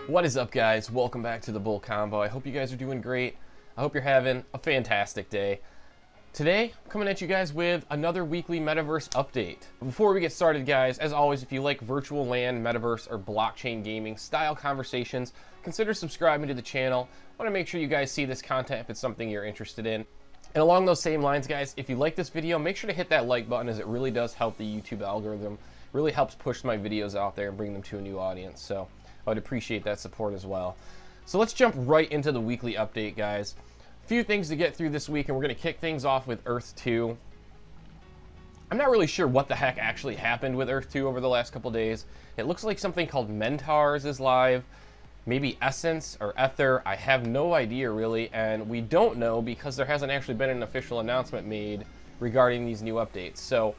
What is up, guys? Welcome back to the Bull Combo. I hope you guys are doing great. I hope you're having a fantastic day. Today, I'm coming at you guys with another weekly Metaverse update. Before we get started, guys, as always, if you like virtual land, Metaverse, or blockchain gaming style conversations, consider subscribing to the channel. I want to make sure you guys see this content if it's something you're interested in. And along those same lines, guys, if you like this video, make sure to hit that like button, as it really does help the YouTube algorithm. It really helps push my videos out there and bring them to a new audience. So I would appreciate that support as well. So let's jump right into the weekly update, guys. A few things to get through this week, and we're going to kick things off with Earth2. I'm not really sure what the heck actually happened with Earth2 over the last couple days. It looks like something called Mentars is live. Maybe Essence or Ether. I have no idea, really, and we don't know because there hasn't actually been an official announcement made regarding these new updates. So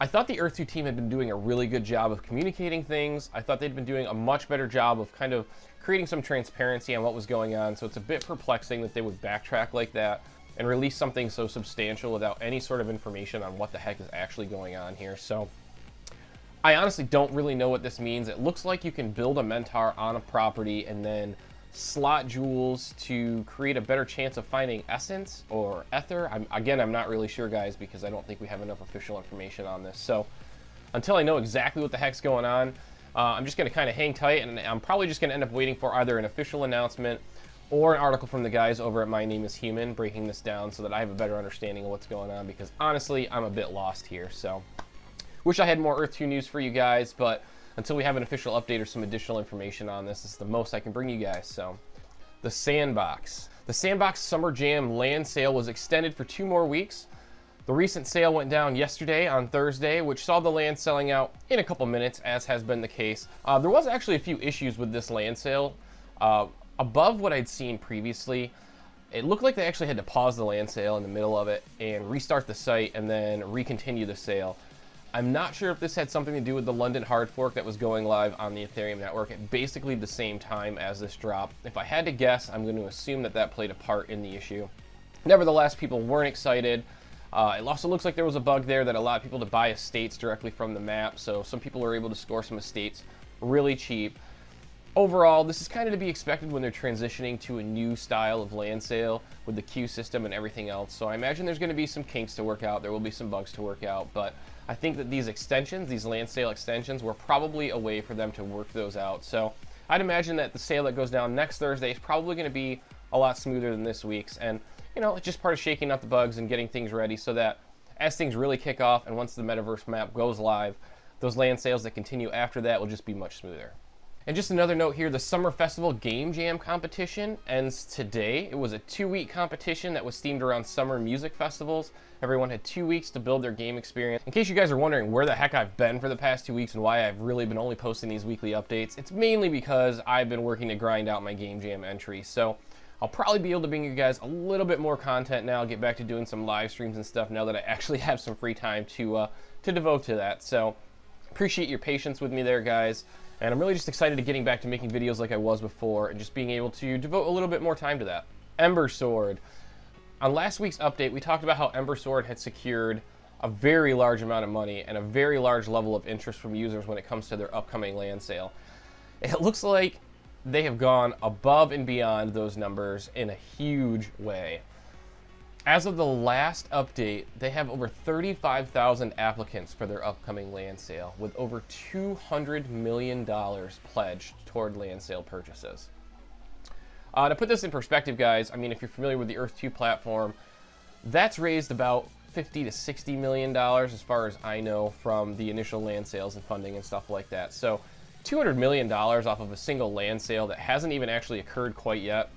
I thought the Earth2 team had been doing a really good job of communicating things. I thought they'd been doing a much better job of kind of creating some transparency on what was going on, so it's a bit perplexing that they would backtrack like that and release something so substantial without any sort of information on what the heck is actually going on here. So I honestly don't really know what this means. It looks like you can build a Mentar on a property and then slot jewels to create a better chance of finding Essence or Ether. I'm not really sure, guys, because I don't think we have enough official information on this. So until I know exactly what the heck's going on, I'm just going to kind of hang tight, and I'm probably just going to end up waiting for either an official announcement or an article from the guys over at My Name is Human breaking this down so that I have a better understanding of what's going on, because honestly, I'm a bit lost here. So wish I had more Earth2 news for you guys, but until we have an official update or some additional information on this, is the most I can bring you guys. So the Sandbox. The Sandbox Summer Jam land sale was extended for 2 more weeks. The recent sale went down yesterday on Thursday, which saw the land selling out in a couple minutes, as has been the case. There was actually a few issues with this land sale. Above what I'd seen previously, it looked like they actually had to pause the land sale in the middle of it and restart the site and then recontinue the sale. I'm not sure if this had something to do with the London hard fork that was going live on the Ethereum network at basically the same time as this drop. If I had to guess, I'm going to assume that that played a part in the issue. Nevertheless, people weren't excited. It also looks like there was a bug there that allowed people to buy estates directly from the map, so some people were able to score some estates really cheap. Overall, this is kind of to be expected when they're transitioning to a new style of land sale with the queue system and everything else. So I imagine there's going to be some kinks to work out. There will be some bugs to work out, but I think that these extensions, these land sale extensions, were probably a way for them to work those out. So I'd imagine that the sale that goes down next Thursday is probably going to be a lot smoother than this week's. And, you know, it's just part of shaking out the bugs and getting things ready so that as things really kick off and once the Metaverse map goes live, those land sales that continue after that will just be much smoother. And just another note here, the Summer Festival Game Jam competition ends today. It was a 2-week competition that was themed around summer music festivals. Everyone had 2 weeks to build their game experience. In case you guys are wondering where the heck I've been for the past 2 weeks and why I've really been only posting these weekly updates, it's mainly because I've been working to grind out my Game Jam entries. So I'll probably be able to bring you guys a little bit more content now, get back to doing some live streams and stuff now that I actually have some free time to devote to that. So appreciate your patience with me there, guys. And I'm really just excited to getting back to making videos like I was before and just being able to devote a little bit more time to that. Ember Sword. On last week's update, we talked about how Ember Sword had secured a very large amount of money and a very large level of interest from users when it comes to their upcoming land sale. It looks like they have gone above and beyond those numbers in a huge way. As of the last update, they have over 35,000 applicants for their upcoming land sale, with over $200 million pledged toward land sale purchases. To put this in perspective, guys, I mean, if you're familiar with the Earth2 platform, that's raised about $50 to $60 million, as far as I know, from the initial land sales and funding and stuff like that. So $200 million off of a single land sale that hasn't even actually occurred quite yet,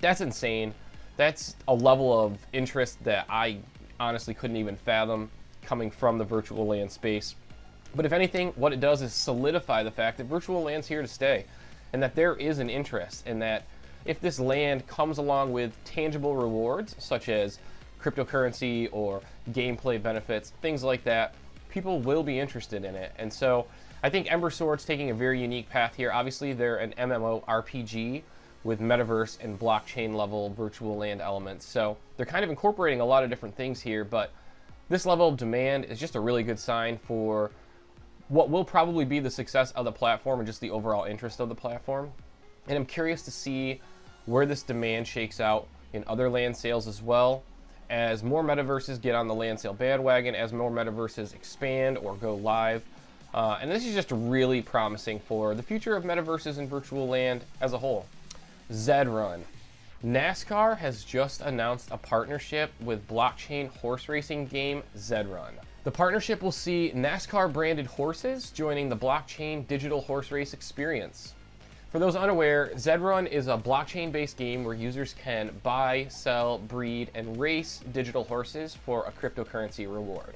that's insane. That's a level of interest that I honestly couldn't even fathom coming from the virtual land space. But if anything, what it does is solidify the fact that virtual land's here to stay, and that there is an interest, and that if this land comes along with tangible rewards, such as cryptocurrency or gameplay benefits, things like that, people will be interested in it. And so I think Ember Sword's taking a very unique path here. Obviously, they're an MMORPG with Metaverse and blockchain level virtual land elements. So they're kind of incorporating a lot of different things here, but this level of demand is just a really good sign for what will probably be the success of the platform and just the overall interest of the platform. And I'm curious to see where this demand shakes out in other land sales as well, as more metaverses get on the land sale bandwagon, as more metaverses expand or go live. And this is just really promising for the future of metaverses and virtual land as a whole. Zed-Run. NASCAR has just announced a partnership with blockchain horse racing game Zed-Run. The partnership will see NASCAR branded horses joining the blockchain digital horse race experience. For those unaware, Zed-Run is a blockchain-based game where users can buy, sell, breed, and race digital horses for a cryptocurrency reward.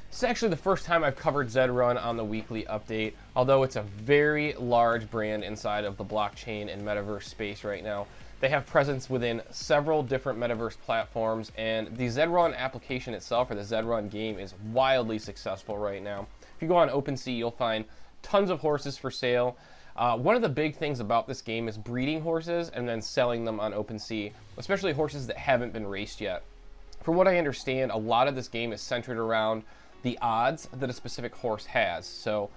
This is actually the first time I've covered Zed-Run on the weekly update, although it's a very large brand inside of the blockchain and metaverse space right now. They have presence within several different metaverse platforms, and the Zed-Run application itself, or the Zed-Run game, is wildly successful right now. If you go on OpenSea, you'll find tons of horses for sale. One of the big things about this game is breeding horses and then selling them on OpenSea, especially horses that haven't been raced yet. From what I understand, a lot of this game is centered around the odds that a specific horse has. So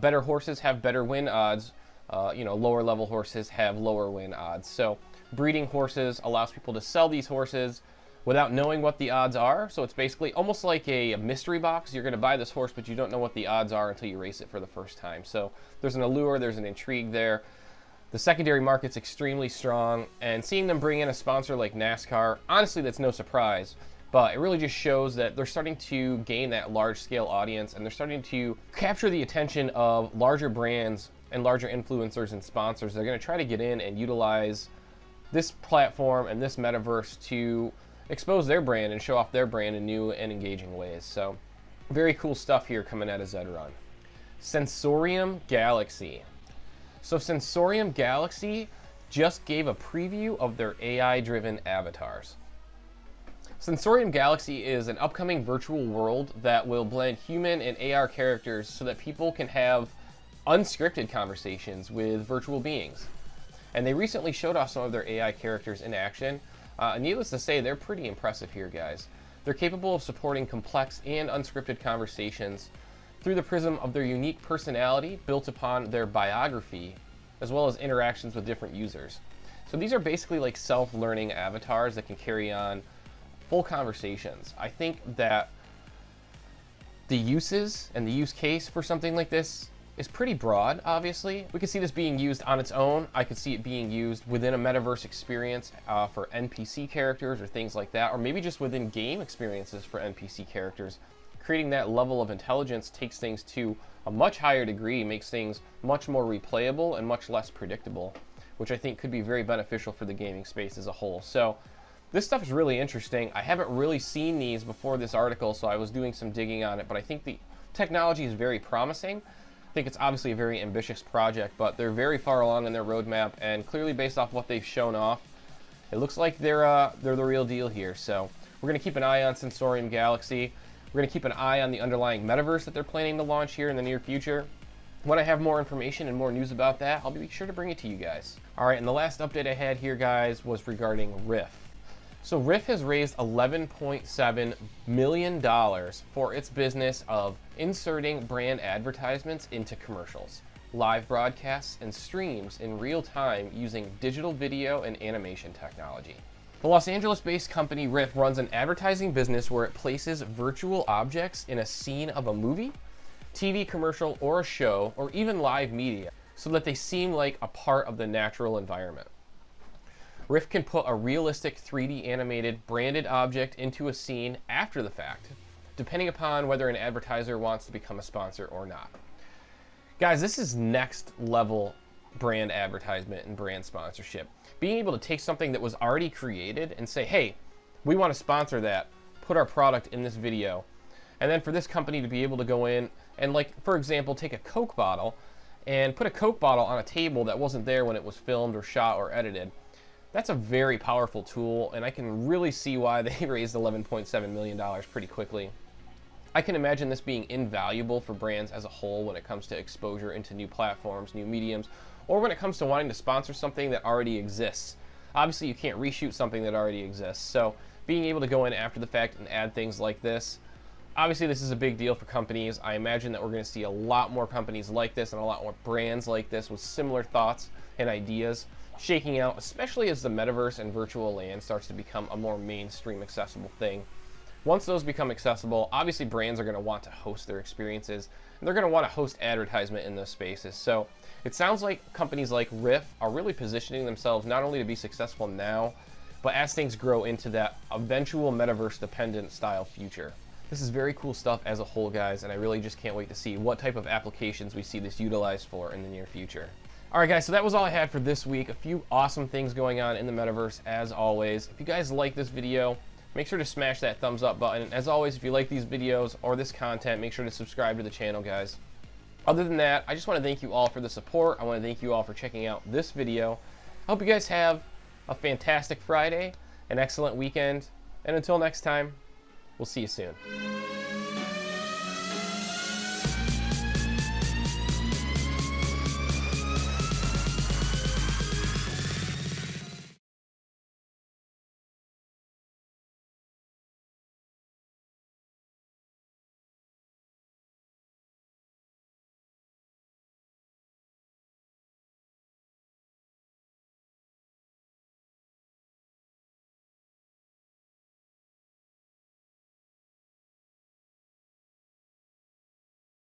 better horses have better win odds, lower level horses have lower win odds. So breeding horses allows people to sell these horses without knowing what the odds are. So it's basically almost like a mystery box. You're going to buy this horse, but you don't know what the odds are until you race it for the first time. So there's an allure, there's an intrigue there. The secondary market's extremely strong, and seeing them bring in a sponsor like NASCAR, honestly, that's no surprise. But it really just shows that they're starting to gain that large-scale audience, and they're starting to capture the attention of larger brands and larger influencers and sponsors. They're going to try to get in and utilize this platform and this metaverse to expose their brand and show off their brand in new and engaging ways. So very cool stuff here coming out of Zed-Run. Sensorium Galaxy. So Sensorium Galaxy just gave a preview of their AI-driven avatars. Sensorium Galaxy is an upcoming virtual world that will blend human and AR characters so that people can have unscripted conversations with virtual beings. And they recently showed off some of their AI characters in action. Needless to say, they're pretty impressive here, guys. They're capable of supporting complex and unscripted conversations through the prism of their unique personality built upon their biography, as well as interactions with different users. So these are basically like self-learning avatars that can carry on full conversations. I think that the uses and the use case for something like this is pretty broad, obviously. We could see this being used on its own. I could see it being used within a metaverse experience for NPC characters or things like that, or maybe just within game experiences for NPC characters. Creating that level of intelligence takes things to a much higher degree, makes things much more replayable and much less predictable, which I think could be very beneficial for the gaming space as a whole. So this stuff is really interesting. I haven't really seen these before this article, so I was doing some digging on it, but I think the technology is very promising. I think it's obviously a very ambitious project, but they're very far along in their roadmap, and clearly based off what they've shown off, it looks like they're the real deal here. So we're going to keep an eye on Sensorium Galaxy. We're going to keep an eye on the underlying metaverse that they're planning to launch here in the near future. When I have more information and more news about that, I'll be sure to bring it to you guys. All right, and the last update I had here, guys, was regarding Ryff. So Ryff has raised $11.7 million for its business of inserting brand advertisements into commercials, live broadcasts, and streams in real time using digital video and animation technology. The Los Angeles-based company Ryff runs an advertising business where it places virtual objects in a scene of a movie, TV commercial, or a show, or even live media, so that they seem like a part of the natural environment. Ryff can put a realistic 3D animated branded object into a scene after the fact, depending upon whether an advertiser wants to become a sponsor or not. Guys, this is next level brand advertisement and brand sponsorship. Being able to take something that was already created and say, hey, we want to sponsor that, put our product in this video. And then for this company to be able to go in and, like, for example, take a Coke bottle and put a Coke bottle on a table that wasn't there when it was filmed or shot or edited. That's a very powerful tool, and I can really see why they raised $11.7 million pretty quickly. I can imagine this being invaluable for brands as a whole when it comes to exposure into new platforms, new mediums, or when it comes to wanting to sponsor something that already exists. Obviously, you can't reshoot something that already exists, so being able to go in after the fact and add things like this, Obviously, this is a big deal for companies. I imagine that we're going to see a lot more companies like this and a lot more brands like this with similar thoughts and ideas shaking out, especially as the metaverse and virtual land starts to become a more mainstream accessible thing. Once those become accessible, obviously brands are going to want to host their experiences, and they're going to want to host advertisement in those spaces. So it sounds like companies like Ryff are really positioning themselves not only to be successful now, but as things grow into that eventual metaverse dependent style future. This is very cool stuff as a whole, guys, and I really just can't wait to see what type of applications we see this utilized for in the near future. All right, guys, so that was all I had for this week. A few awesome things going on in the metaverse, as always. If you guys like this video, make sure to smash that thumbs up button. As always, if you like these videos or this content, make sure to subscribe to the channel, guys. Other than that, I just want to thank you all for the support. I want to thank you all for checking out this video. I hope you guys have a fantastic Friday, an excellent weekend, and until next time, we'll see you soon.